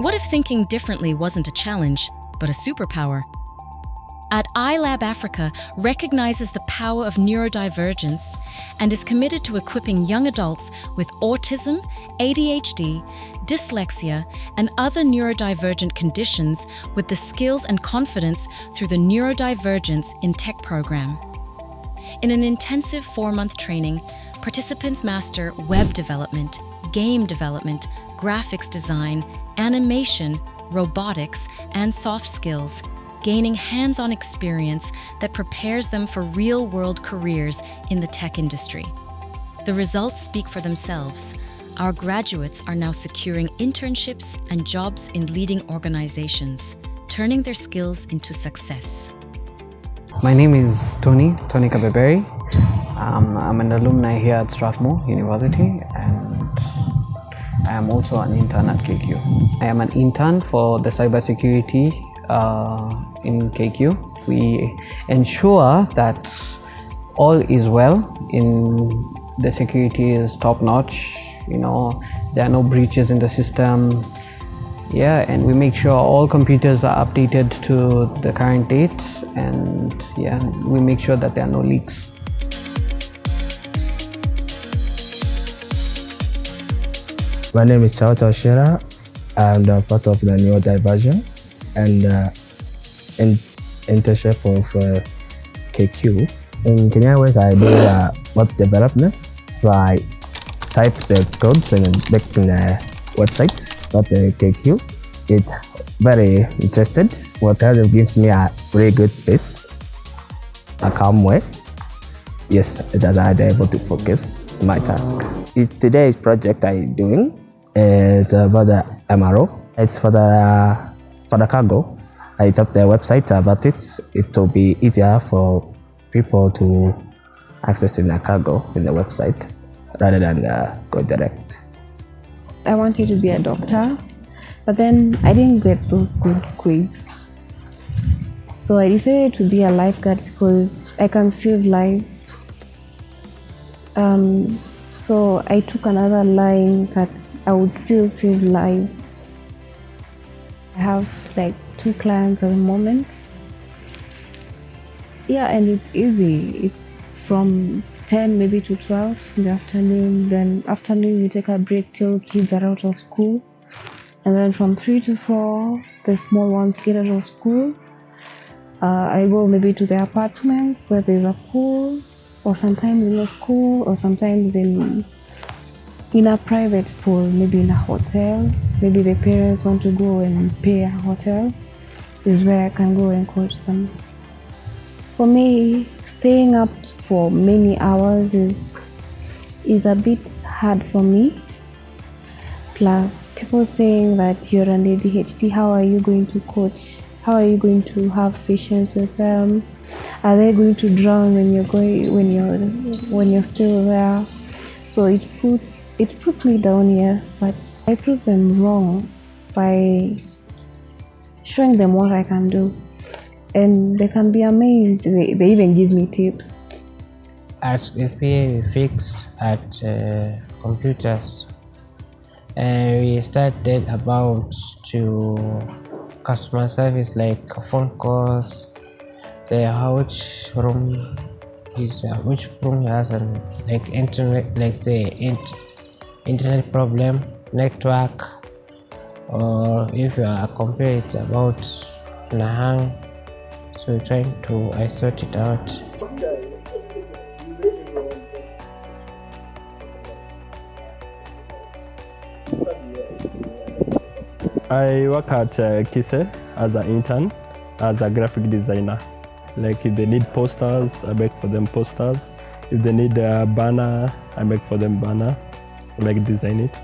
What if thinking differently wasn't a challenge, but a superpower? At iLab Africa recognizes the power of neurodivergence and is committed to equipping young adults with autism, ADHD, dyslexia, and other neurodivergent conditions with the skills and confidence through the Neurodivergents in Tech program. In an intensive 4-month training, participants master web development, game development, graphics design, animation, robotics, and soft skills, gaining hands-on experience that prepares them for real-world careers in the tech industry. The results speak for themselves. Our graduates are now securing internships and jobs in leading organizations, turning their skills into success. My name is Tony Kabeberi. I'm an alumni here at Strathmore University, and I am also an intern at KQ. I am an intern for the cybersecurity in KQ. We ensure that all is well, the security is top notch, there are no breaches in the system. And we make sure all computers are updated to the current date, and we make sure that there are no leaks. My name is Chao Shira. I'm part of the Neurodivergent and internship of KQ. In Kenya West, I do web development. So I type the codes and make the website. But KQ, it's very interested. What gives me a very good pace, a calm way. Yes, that I'm able to focus on my task. Today's project I'm doing is about the MRO. It's for the cargo. I type the website about it. It will be easier for people to access in the cargo in the website rather than go direct. I wanted to be a doctor, but then I didn't get those good grades. So I decided to be a lifeguard because I can save lives. So I took another line that I would still save lives. I have like 2 clients at the moment. And it's easy. It's from 10 maybe to 12 in the afternoon. Then afternoon we take a break till kids are out of school. And then from 3 to 4, the small ones get out of school. I go maybe to their apartments where there's a pool, or sometimes in a school, or sometimes in a private pool, maybe in a hotel. Maybe the parents want to go and pay a hotel. This is where I can go and coach them. For me, staying up for many hours is a bit hard for me. Plus, people saying that you're an ADHD, how are you going to coach? How are you going to have patience with them? Are they going to drown when you're still there? So it puts me down, yes, but I prove them wrong by showing them what I can do. And they can be amazed. They even give me tips. At FPA, we fixed at computers. We started about to customer service, like phone calls, which room has an internet, internet problem, network, or if your computer is about to hang. So we're trying to sort it out. I work at Kise as an intern, as a graphic designer. Like if they need posters, I make for them posters. If they need a banner, I make for them banner, like design it.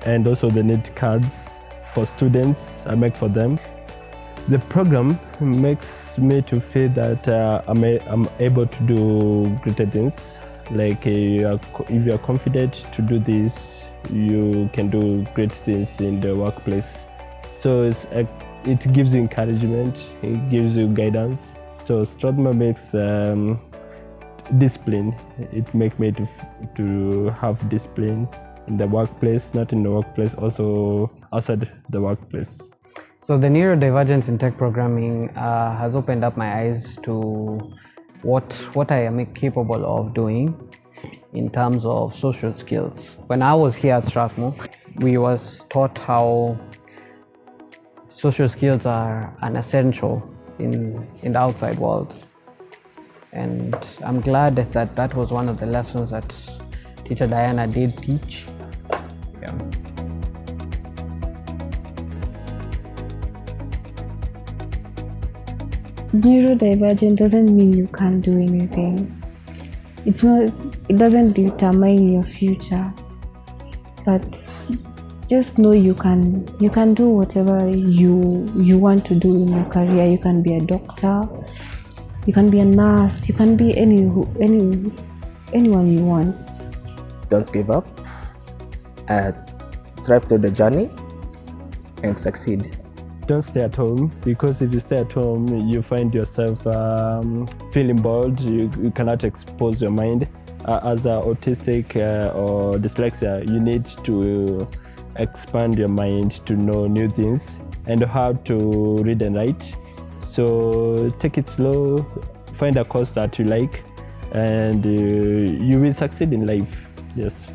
And also they need cards for students, I make for them. The program makes me to feel that I'm able to do greater things. Like if you're confident to do this, you can do great things in the workplace. So it gives you encouragement, it gives you guidance. So Strathmore makes discipline. It makes me to have discipline in the workplace, not in the workplace, also outside the workplace. So the Neurodivergents in Tech Programming has opened up my eyes to what I am capable of doing in terms of social skills. When I was here at Strathmore, we was taught how social skills are an essential in the outside world. And I'm glad that was one of the lessons that Teacher Diana did teach. Yeah. Neurodivergent doesn't mean you can't do anything. It doesn't determine your future. But just know you can do whatever you want to do in your career. You can be a doctor, you can be a nurse, you can be anyone you want. Don't give up, strive through the journey and succeed. Don't stay at home, because if you stay at home, you find yourself feeling bored. You cannot expose your mind. As an autistic or dyslexia, you need to expand your mind to know new things and how to read and write. So take it slow, find a course that you like, and you will succeed in life. Yes.